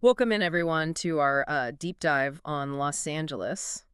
Welcome in, everyone, to our deep dive on Los Angeles.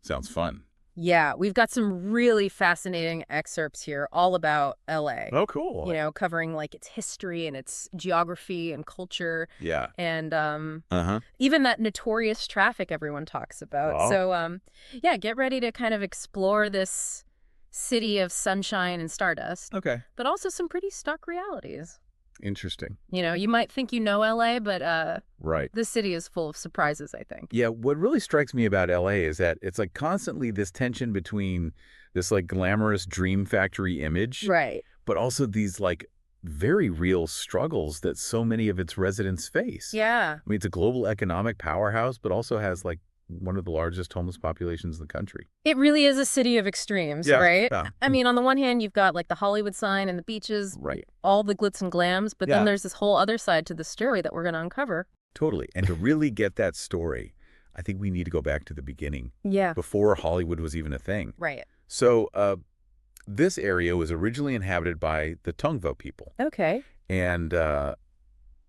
Sounds fun. Yeah, we've got some really fascinating excerpts here all about LA, Oh, cool. covering like its history and its geography and culture Yeah. and Uh-huh. even that notorious traffic everyone talks about. Oh, Yeah, get ready to kind of explore this city of sunshine and stardust, okay. but also some pretty stark realities. Interesting. You might think you know LA, but Right. this city is full of surprises, I think. Yeah, what really strikes me about LA is that it's like constantly this tension between this like glamorous dream factory image, Right. but also these like very real struggles that so many of its residents face. Yeah. I mean, it's a global economic powerhouse, but also has like one of the largest homeless populations in the country. It really is a city of extremes, Yeah. right? Yeah. I mean, on the one hand, you've got like the Hollywood sign and the beaches, Right. all the glitz and glams, but then Yeah. there's this whole other side to the story that we're going to uncover. Totally. And to really get that story, I think we need to go back to the beginning, Yeah. before Hollywood was even a thing. Right. So this area was originally inhabited by the Tongva people, Okay. and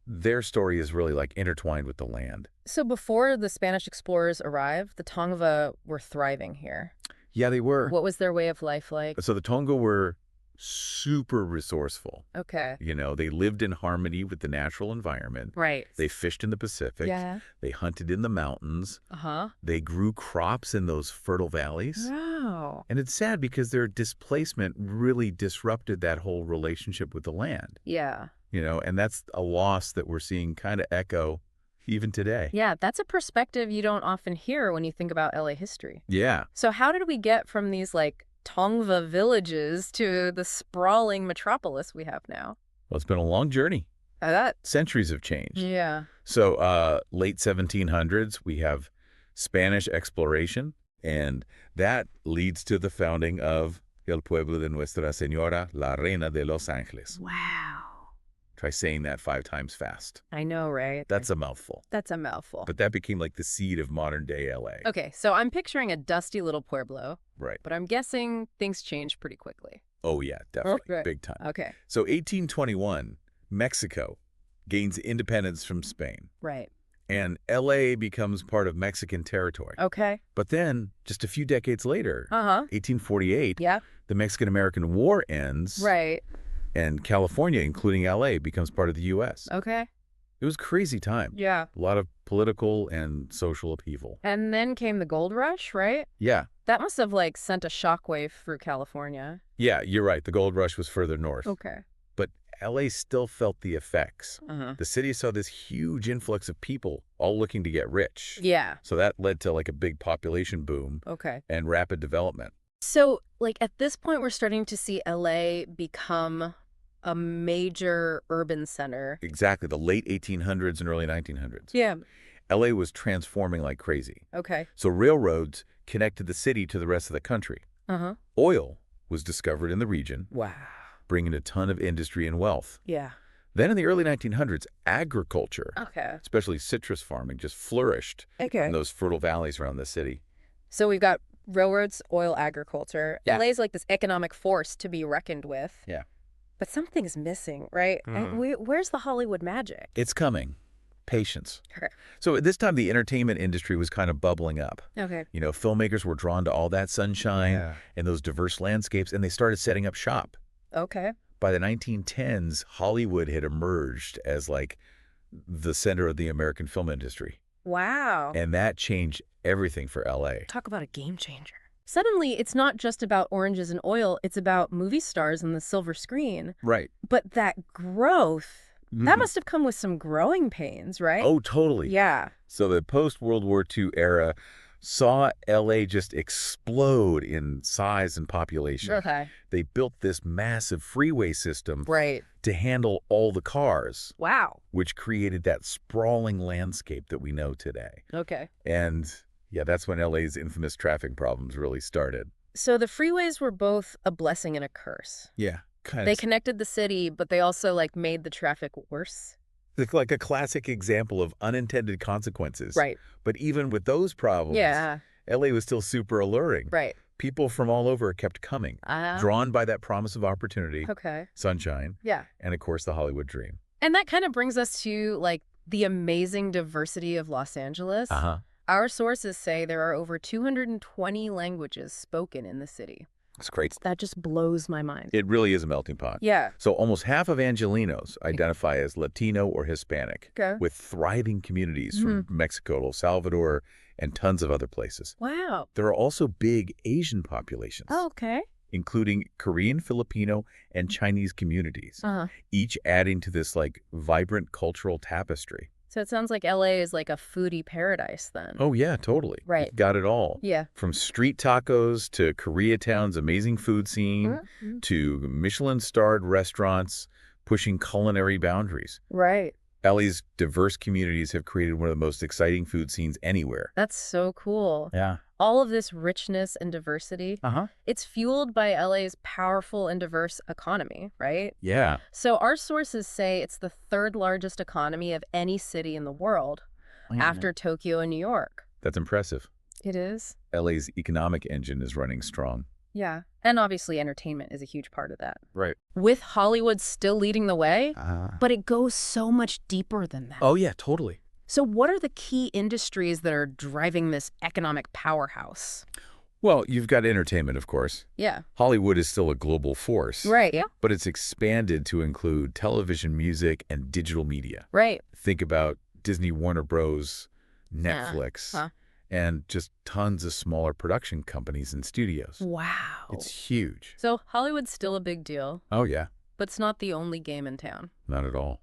their story is really like intertwined with the land. So before the Spanish explorers arrived, the Tongva were thriving here. Yeah, they were. What was their way of life like? So the Tongva were super resourceful. Okay. You know, they lived in harmony with the natural environment. Right. They fished in the Pacific. Yeah. They hunted in the mountains. Uh-huh. They grew crops in those fertile valleys. Wow. And it's sad because their displacement really disrupted that whole relationship with the land. Yeah. You know, and that's a loss that we're seeing kind of echo even today. Yeah, that's a perspective you don't often hear when you think about LA history. Yeah. So how did we get from these like Tongva villages to the sprawling metropolis we have now? Well, it's been a long journey. That Centuries have changed. Yeah. So late 1700s, we have Spanish exploration, and that leads to the founding of El Pueblo de Nuestra Señora, la Reina de Los Ángeles. Wow. Try saying that 5 times fast. I know, right? That's a mouthful. That's a mouthful. But that became like the seed of modern day LA. Okay, so I'm picturing a dusty little pueblo, Right. but I'm guessing things changed pretty quickly. Oh, yeah, definitely. Okay. Big time. Okay. So 1821, Mexico gains independence from Spain, Right. and LA becomes part of Mexican territory. Okay. But then, just a few decades later, Uh-huh. 1848, Yeah. the Mexican-American War ends, Right. and California, including LA, becomes part of the U.S. Okay. It was a crazy time. Yeah. A lot of political and social upheaval. And then came the gold rush, right? Yeah. That must have like sent a shockwave through California. Yeah, you're right. The gold rush was further north. Okay. But LA still felt the effects. Uh-huh. The city saw this huge influx of people all looking to get rich. Yeah. So that led to like a big population boom Okay. and rapid development. So, like, at this point, we're starting to see LA become a major urban center. Exactly, the late 1800s and early 1900s. Yeah. LA was transforming like crazy. Okay. So railroads connected the city to the rest of the country. Uh-huh. Oil was discovered in the region, Wow. bringing a ton of industry and wealth. Yeah. Then in the early 1900s, agriculture, Okay. especially citrus farming, just flourished Okay. in those fertile valleys around the city. So we've got railroads, oil, agriculture. Yeah. LA is like this economic force to be reckoned with. Yeah. But something's missing, right? And where's the Hollywood magic? It's coming. Patience. Okay. So at this time, the entertainment industry was kind of bubbling up. Okay. You know, filmmakers were drawn to all that sunshine Yeah. and those diverse landscapes, and they started setting up shop. Okay. By the 1910s, Hollywood had emerged as like the center of the American film industry. Wow. And that changed everything for LA. Talk about a game changer. Suddenly, it's not just about oranges and oil, it's about movie stars and the silver screen. Right. But that growth, that Mhm. must have come with some growing pains, right? Oh, totally. Yeah. So the post-World War II era saw LA just explode in size and population. Okay. They built this massive freeway system Right. to handle all the cars, Wow. which created that sprawling landscape that we know today. Okay. And yeah, that's when LA's infamous traffic problems really started. So the freeways were both a blessing and a curse. Yeah, kind They of connected the city, but they also like made the traffic worse. like a classic example of unintended consequences. Right. But even with those problems, Yeah. LA was still super alluring. Right. People from all over kept coming, drawn by that promise of opportunity, Okay. sunshine, Yeah. and of course the Hollywood dream. And that kind of brings us to like the amazing diversity of Los Angeles. Uh-huh. Our sources say there are over 220 languages spoken in the city. It's great. That just blows my mind. It really is a melting pot. Yeah. So almost half of Angelinos identify as Latino or Hispanic, Okay. with thriving communities from Mexico, El Salvador, and tons of other places. Wow. There are also big Asian populations, Oh, okay. including Korean, Filipino, and Chinese communities, Uh-huh. each adding to this like vibrant cultural tapestry. So it sounds like LA is like a foodie paradise then. Oh yeah, totally. Right. You've got it all. Yeah. From street tacos to Koreatown's amazing food scene to Michelin-starred restaurants pushing culinary boundaries. Right. LA's diverse communities have created one of the most exciting food scenes anywhere. That's so cool. Yeah. All of this richness and diversity, Uh-huh. it's fueled by LA's powerful and diverse economy, right? Yeah. So our sources say it's the third largest economy of any city in the world, after Tokyo and New York. That's impressive. It is? LA's economic engine is running strong. Yeah. And obviously entertainment is a huge part of that. Right. With Hollywood still leading the way, but it goes so much deeper than that. Oh, yeah, totally. So what are the key industries that are driving this economic powerhouse? Well, you've got entertainment, of course. Yeah. Hollywood is still a global force. Right. Yeah. But it's expanded to include television, music, and digital media. Right. Think about Disney, Warner Bros., Netflix, and just tons of smaller production companies and studios. Wow. It's huge. So Hollywood's still a big deal, Oh, yeah. but it's not the only game in town. Not at all.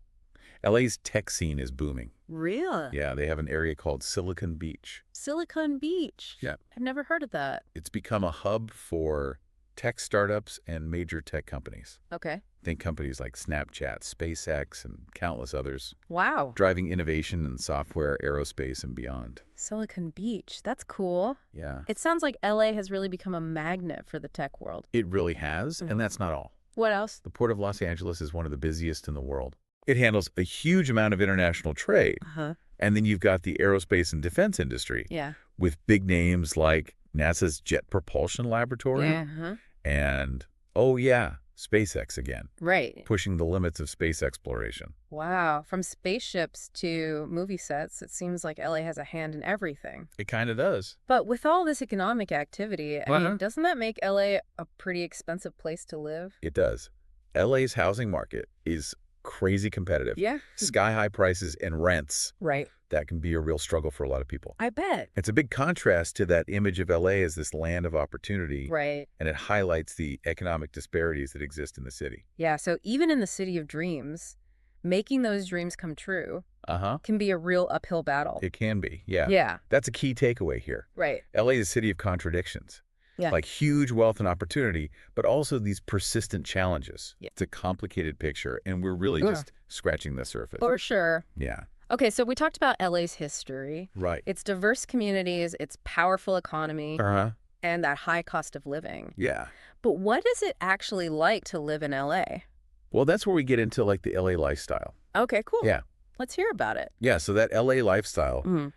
LA's tech scene is booming. Really? Yeah, they have an area called Silicon Beach. Silicon Beach. Yeah. I've never heard of that. It's become a hub for tech startups and major tech companies. Okay. Think companies like Snapchat, SpaceX, and countless others, Wow. driving innovation in software, aerospace, and beyond. Silicon Beach. That's cool. Yeah. It sounds like LA has really become a magnet for the tech world. It really has, and that's not all. What else? The Port of Los Angeles is one of the busiest in the world. It handles a huge amount of international trade. Uh-huh. And then you've got the aerospace and defense industry Yeah. with big names like NASA's Jet Propulsion Laboratory Uh-huh. and, oh yeah, SpaceX again, Right. pushing the limits of space exploration. Wow. From spaceships to movie sets, it seems like LA has a hand in everything. It kind of does. But with all this economic activity, I mean, Uh-huh. doesn't that make LA a pretty expensive place to live? It does. LA's housing market is crazy competitive. Yeah. Sky-high prices and rents. Right. That can be a real struggle for a lot of people. I bet. It's a big contrast to that image of LA as this land of opportunity, Right. and it highlights the economic disparities that exist in the city. Yeah. So even in the city of dreams, making those dreams come true Uh-huh. can be a real uphill battle. It can be, yeah. Yeah. That's a key takeaway here. Right. LA is a city of contradictions. Yeah. Like huge wealth and opportunity, but also these persistent challenges. Yeah. It's a complicated picture, and we're really just scratching the surface. For sure. Yeah. Okay, so we talked about LA's history, Right. its diverse communities, its powerful economy, Uh-huh. and that high cost of living. Yeah. But what is it actually like to live in LA? Well, that's where we get into like the LA lifestyle. Okay, cool. Yeah. Let's hear about it. Yeah, so that LA lifestyle, Mm.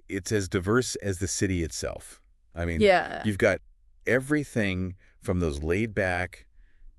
it's as diverse as the city itself. I mean, Yeah. you've got everything from those laid-back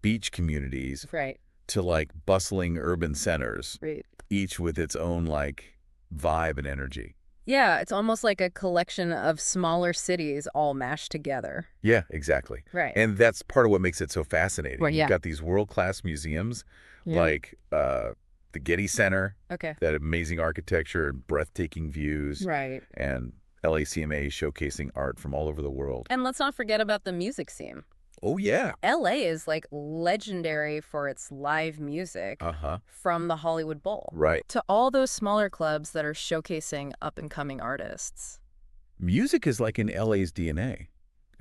beach communities Right. to like bustling urban centers, Right. each with its own like vibe and energy. Yeah, it's almost like a collection of smaller cities all mashed together. Yeah, exactly. Right. And that's part of what makes it so fascinating. Well, yeah. You've got these world-class museums Yeah. like the Getty Center, Okay. that amazing architecture and breathtaking views, Right. and LACMA showcasing art from all over the world. And let's not forget about the music scene. Oh, yeah. LA is like legendary for its live music Uh-huh. from the Hollywood Bowl Right. to all those smaller clubs that are showcasing up-and-coming artists. Music is like in LA's DNA.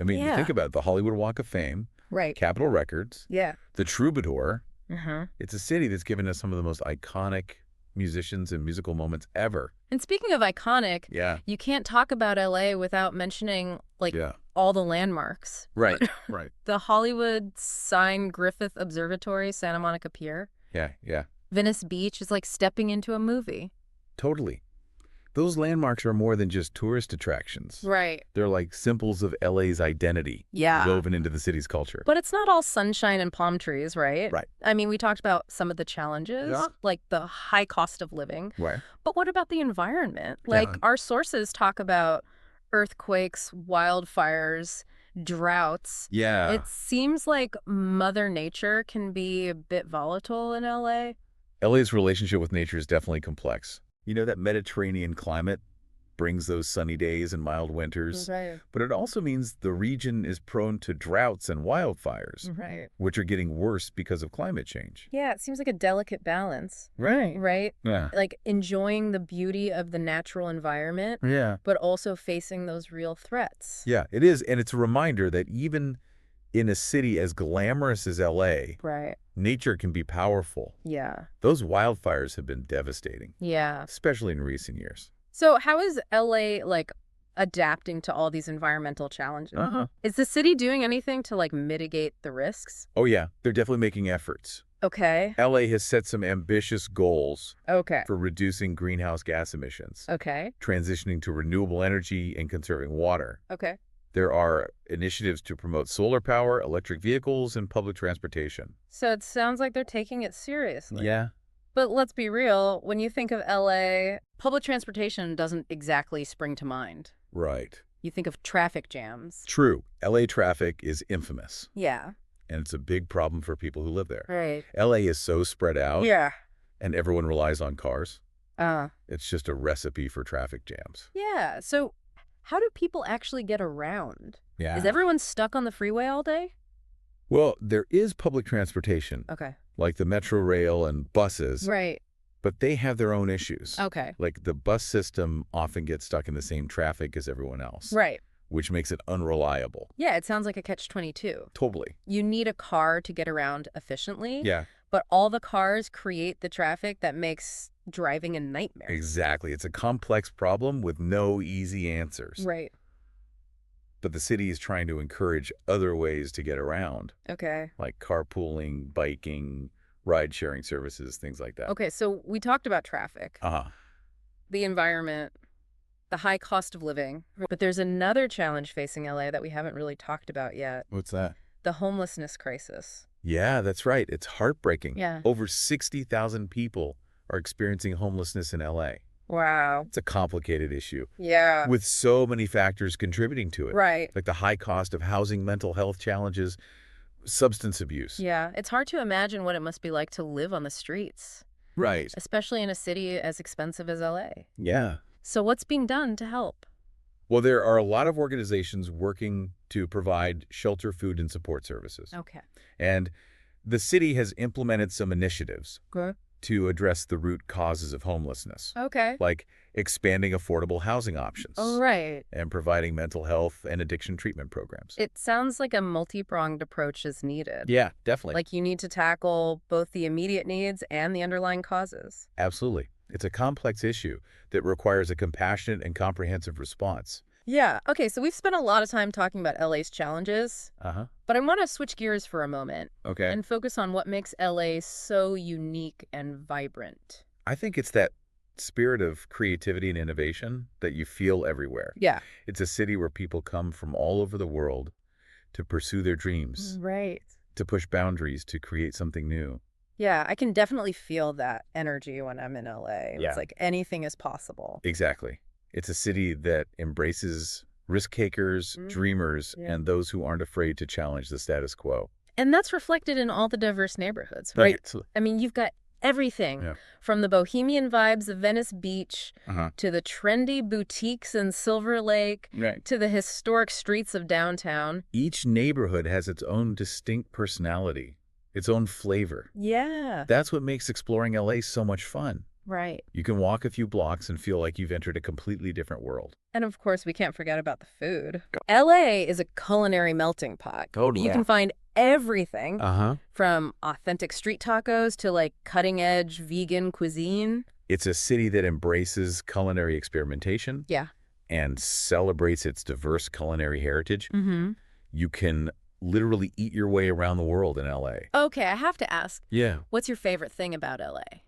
I mean, you Yeah. think about it, the Hollywood Walk of Fame, Right. Capitol Records, Yeah. the Troubadour. Uh-huh. It's a city that's given us some of the most iconic musicians and musical moments ever. And speaking of iconic, Yeah. you can't talk about LA without mentioning like Yeah. all the landmarks. Right. Right. The Hollywood sign Griffith Observatory, Santa Monica Pier. Yeah. Yeah. Venice Beach is like stepping into a movie. Totally. Those landmarks are more than just tourist attractions. Right. They're like symbols of LA's identity, Yeah. woven into the city's culture. But it's not all sunshine and palm trees, right? Right. I mean, we talked about some of the challenges, Yeah. like the high cost of living. Right. But what about the environment? Like, Yeah. our sources talk about earthquakes, wildfires, droughts. Yeah. It seems like Mother Nature can be a bit volatile in LA. LA's relationship with nature is definitely complex. You know, that Mediterranean climate brings those sunny days and mild winters, Right. but it also means the region is prone to droughts and wildfires, Right. which are getting worse because of climate change. Yeah, it seems like a delicate balance, Right. right? Yeah. Like enjoying the beauty of the natural environment, Yeah. but also facing those real threats. Yeah, it is. And it's a reminder that even in a city as glamorous as LA, Right. nature can be powerful. Yeah. Those wildfires have been devastating, Yeah. especially in recent years. So how is LA like adapting to all these environmental challenges? Is the city doing anything to like mitigate the risks? Oh, yeah, they're definitely making efforts. Okay. LA has set some ambitious goals Okay. for reducing greenhouse gas emissions, Okay. transitioning to renewable energy, and conserving water. Okay. There are initiatives to promote solar power, electric vehicles, and public transportation. So it sounds like they're taking it seriously. Yeah. But let's be real, when you think of LA, public transportation doesn't exactly spring to mind. Right. You think of traffic jams. True. LA traffic is infamous, Yeah. and it's a big problem for people who live there. Right. LA is so spread out, Yeah. and everyone relies on cars. Uh, It's just a recipe for traffic jams. yeah. So how do people actually get around? Yeah. Is everyone stuck on the freeway all day? Well, there is public transportation, Okay. like the Metro Rail and buses, Right. but they have their own issues. Okay. Like the bus system often gets stuck in the same traffic as everyone else, Right. which makes it unreliable. Yeah, it sounds like a catch-22. Totally. You need a car to get around efficiently, Yeah, but all the cars create the traffic that makes driving a nightmare. exactly. It's a complex problem with no easy answers. Right. But the city is trying to encourage other ways to get around, Okay. like carpooling, biking, ride-sharing services, things like that. Okay, so we talked about traffic, Uh-huh. the environment, the high cost of living, but there's another challenge facing LA that we haven't really talked about yet, What's that? the homelessness crisis. Yeah, that's right. It's heartbreaking. Yeah. Over 60,000 people are experiencing homelessness in LA. Wow. It's a complicated issue Yeah. with so many factors contributing to it. Right. Like the high cost of housing, mental health challenges, substance abuse. Yeah, it's hard to imagine what it must be like to live on the streets, Right. especially in a city as expensive as LA. Yeah. So what's being done to help? Well, there are a lot of organizations working to provide shelter, food, and support services. Okay. And the city has implemented some initiatives Good. to address the root causes of homelessness, Okay. like expanding affordable housing options All right. and providing mental health and addiction treatment programs. It sounds like a multi-pronged approach is needed. Yeah, definitely. Like you need to tackle both the immediate needs and the underlying causes. Absolutely. It's a complex issue that requires a compassionate and comprehensive response. Yeah. Okay, so we've spent a lot of time talking about LA's challenges, Uh-huh. but I want to switch gears for a moment Okay. and focus on what makes LA so unique and vibrant. I think it's that spirit of creativity and innovation that you feel everywhere. Yeah. It's a city where people come from all over the world to pursue their dreams, Right. to push boundaries, to create something new. Yeah, I can definitely feel that energy when I'm in LA. Yeah. It's like anything is possible. Exactly. It's a city that embraces risk-takers, dreamers, Yeah. and those who aren't afraid to challenge the status quo. And that's reflected in all the diverse neighborhoods, right? Right. I mean, you've got everything Yeah. from the bohemian vibes of Venice Beach Uh-huh. to the trendy boutiques in Silver Lake Right. to the historic streets of downtown. Each neighborhood has its own distinct personality, its own flavor. Yeah. That's what makes exploring LA so much fun. Right. You can walk a few blocks and feel like you've entered a completely different world. And of course, we can't forget about the food. LA is a culinary melting pot. Totally. You can find everything Uh-huh. from authentic street tacos to like cutting edge vegan cuisine. It's a city that embraces culinary experimentation Yeah. and celebrates its diverse culinary heritage. Mm-hmm. You can literally eat your way around the world in LA. Okay, I have to ask, Yeah. what's your favorite thing about LA?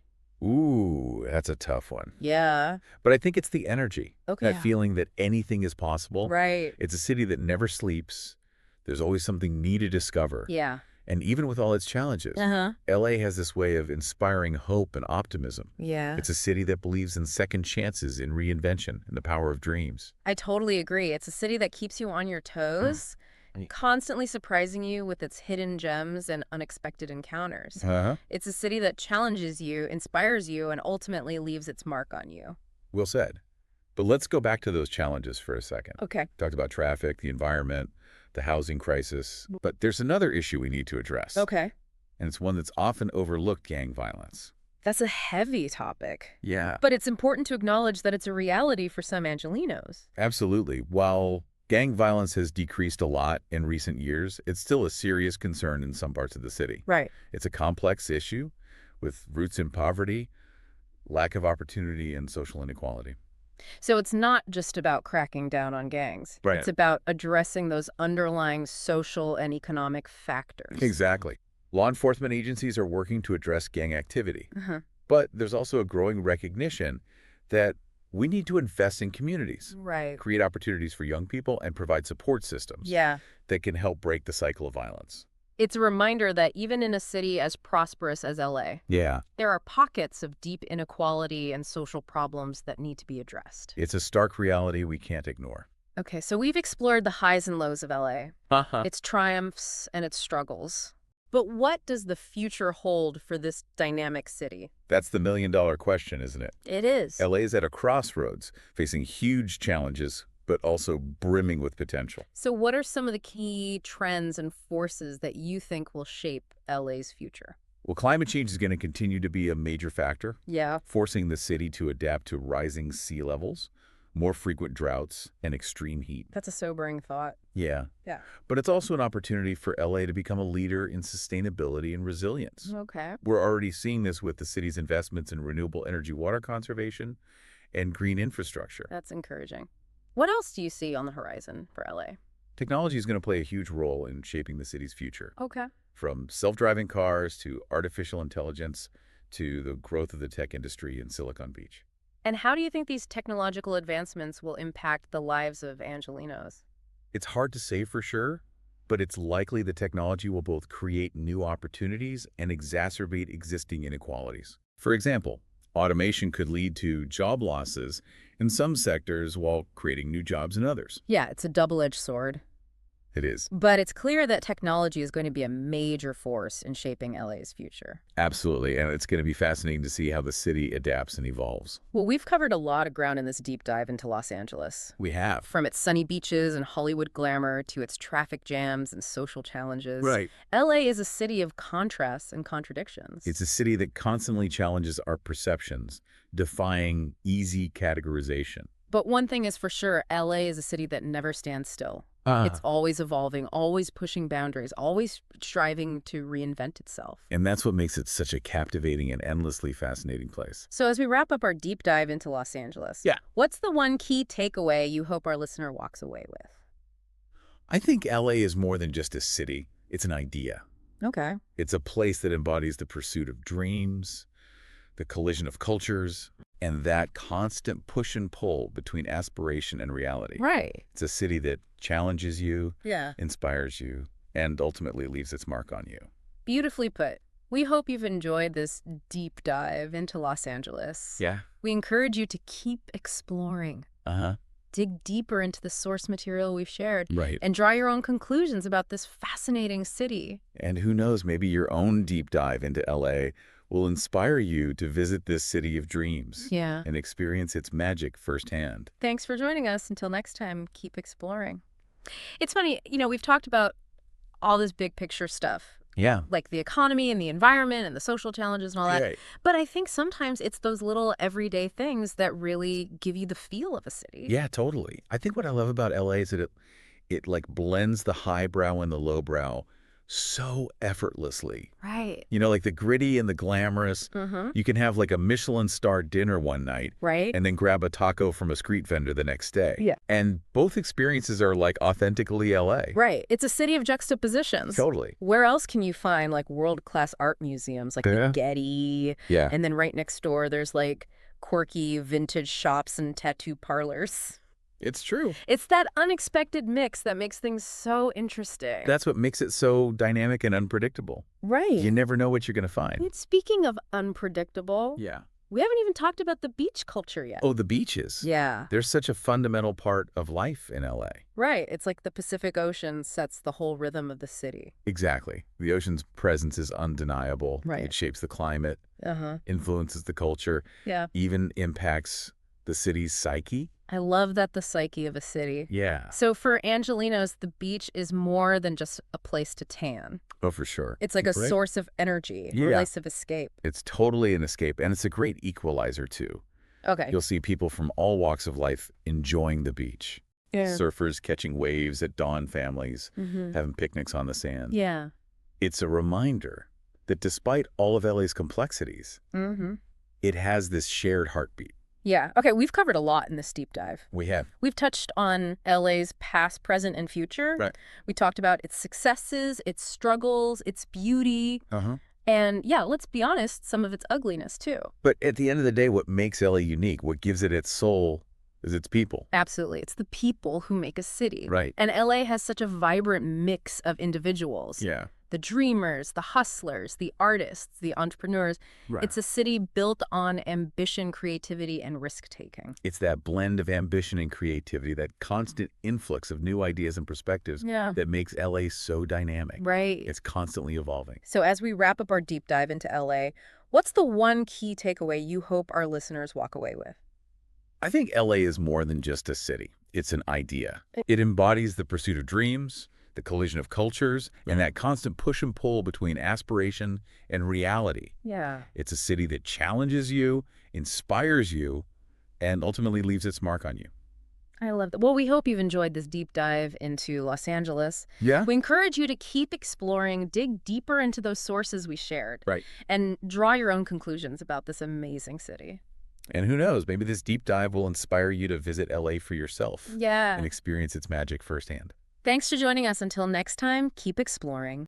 Ooh, that's a tough one. Yeah. But I think it's the energy, Okay. that Yeah. feeling that anything is possible. Right. It's a city that never sleeps. There's always something new to discover. Yeah. And even with all its challenges, Uh-huh. LA has this way of inspiring hope and optimism. Yeah. It's a city that believes in second chances, in reinvention, and the power of dreams. I totally agree. It's a city that keeps you on your toes, constantly surprising you with its hidden gems and unexpected encounters. Uh-huh. It's a city that challenges you, inspires you, and ultimately leaves its mark on you. Well said. But let's go back to those challenges for a second. Okay. Talked about traffic, the environment, the housing crisis. But there's another issue we need to address. Okay. And it's one that's often overlooked: gang violence. That's a heavy topic. Yeah. But it's important to acknowledge that it's a reality for some Angelinos. Absolutely. While gang violence has decreased a lot in recent years, it's still a serious concern in some parts of the city. Right. It's a complex issue with roots in poverty, lack of opportunity, and social inequality. So it's not just about cracking down on gangs. Right. It's about addressing those underlying social and economic factors. Exactly. Law enforcement agencies are working to address gang activity. Uh-huh. But there's also a growing recognition that we need to invest in communities, Right. create opportunities for young people, and provide support systems Yeah. that can help break the cycle of violence. It's a reminder that even in a city as prosperous as LA, Yeah. there are pockets of deep inequality and social problems that need to be addressed. It's a stark reality we can't ignore. Okay, so we've explored the highs and lows of LA, Uh-huh. its triumphs and its struggles. But what does the future hold for this dynamic city? That's the million-dollar question, isn't it? It is. LA is at a crossroads, facing huge challenges, but also brimming with potential. So what are some of the key trends and forces that you think will shape LA's future? Well, climate change is going to continue to be a major factor, Yeah. forcing the city to adapt to rising sea levels, more frequent droughts, and extreme heat. That's a sobering thought. Yeah. Yeah. But it's also an opportunity for LA to become a leader in sustainability and resilience. Okay. We're already seeing this with the city's investments in renewable energy, water conservation, and green infrastructure. That's encouraging. What else do you see on the horizon for LA? Technology is going to play a huge role in shaping the city's future. Okay. From self-driving cars to artificial intelligence to the growth of the tech industry in Silicon Beach. And how do you think these technological advancements will impact the lives of Angelinos? It's hard to say for sure, but it's likely the technology will both create new opportunities and exacerbate existing inequalities. For example, automation could lead to job losses in some sectors while creating new jobs in others. Yeah, it's a double-edged sword. It is. But it's clear that technology is going to be a major force in shaping LA's future. Absolutely, and it's going to be fascinating to see how the city adapts and evolves. Well, we've covered a lot of ground in this deep dive into Los Angeles. We have. From its sunny beaches and Hollywood glamour to its traffic jams and social challenges. Right. LA is a city of contrasts and contradictions. It's a city that constantly challenges our perceptions, defying easy categorization. But one thing is for sure, LA is a city that never stands still. It's always evolving, always pushing boundaries, always striving to reinvent itself. And that's what makes it such a captivating and endlessly fascinating place. So as we wrap up our deep dive into Los Angeles, what's the one key takeaway you hope our listener walks away with? I think LA is more than just a city. It's an idea. Okay. It's a place that embodies the pursuit of dreams, the collision of cultures, and that constant push and pull between aspiration and reality. Right. It's a city that challenges you, Yeah. inspires you, and ultimately leaves its mark on you. Beautifully put. We hope you've enjoyed this deep dive into Los Angeles. Yeah. We encourage you to keep exploring. Uh-huh. Dig deeper into the source material we've shared. Right. And draw your own conclusions about this fascinating city. And who knows, maybe your own deep dive into LA will inspire you to visit this city of dreams Yeah. and experience its magic firsthand. Thanks for joining us. Until next time, keep exploring. It's funny, we've talked about all this big picture stuff, Yeah. like the economy and the environment and the social challenges and all that. Right. But I think sometimes it's those little everyday things that really give you the feel of a city. Yeah, totally. I think what I love about LA is that it like blends the highbrow and the lowbrow so effortlessly. Right. You know, like the gritty and the glamorous. Mm-hmm. You can have like a Michelin-star dinner one night Right. and then grab a taco from a street vendor the next day. Yeah. And both experiences are like authentically LA. Right. It's a city of juxtapositions. Totally. Where else can you find like world-class art museums like the Getty? Yeah. And then right next door, there's like quirky vintage shops and tattoo parlors. It's true. It's that unexpected mix that makes things so interesting. That's what makes it so dynamic and unpredictable. Right. You never know what you're going to find. Speaking of unpredictable, Yeah. we haven't even talked about the beach culture yet. Oh, the beaches. Yeah. They're such a fundamental part of life in LA. Right. It's like the Pacific Ocean sets the whole rhythm of the city. Exactly. The ocean's presence is undeniable. Right. It shapes the climate, Uh-huh. influences the culture, Yeah. even impacts the city's psyche. I love that the psyche of a city. Yeah. So for Angelinos, the beach is more than just a place to tan. Oh, for sure. It's like a Right. source of energy, Yeah. a place of escape. It's totally an escape, and it's a great equalizer, too. Okay. You'll see people from all walks of life enjoying the beach. Yeah. Surfers catching waves at dawn, families Mm-hmm. having picnics on the sand. Yeah. It's a reminder that despite all of LA's complexities, Mm-hmm. it has this shared heartbeat. Yeah. Okay, we've covered a lot in this deep dive. We have. We've touched on LA's past, present, and future. Right. We talked about its successes, its struggles, its beauty, Uh-huh. and yeah, let's be honest, some of its ugliness too. But at the end of the day, what makes LA unique, what gives it its soul, is its people. Absolutely. It's the people who make a city. Right. And LA has such a vibrant mix of individuals. Yeah. The dreamers, the hustlers, the artists, the entrepreneurs. Right. It's a city built on ambition, creativity, and risk-taking. It's that blend of ambition and creativity, that constant influx of new ideas and perspectives Yeah. that makes LA so dynamic. Right. It's constantly evolving. So as we wrap up our deep dive into LA, what's the one key takeaway you hope our listeners walk away with? I think LA is more than just a city. It's an idea. It embodies the pursuit of dreams, the collision of cultures, and that constant push and pull between aspiration and reality. Yeah. It's a city that challenges you, inspires you, and ultimately leaves its mark on you. I love that. Well, we hope you've enjoyed this deep dive into Los Angeles. Yeah? We encourage you to keep exploring, dig deeper into those sources we shared, Right. and draw your own conclusions about this amazing city. And who knows, maybe this deep dive will inspire you to visit LA for yourself Yeah. and experience its magic firsthand. Thanks for joining us. Until next time, keep exploring.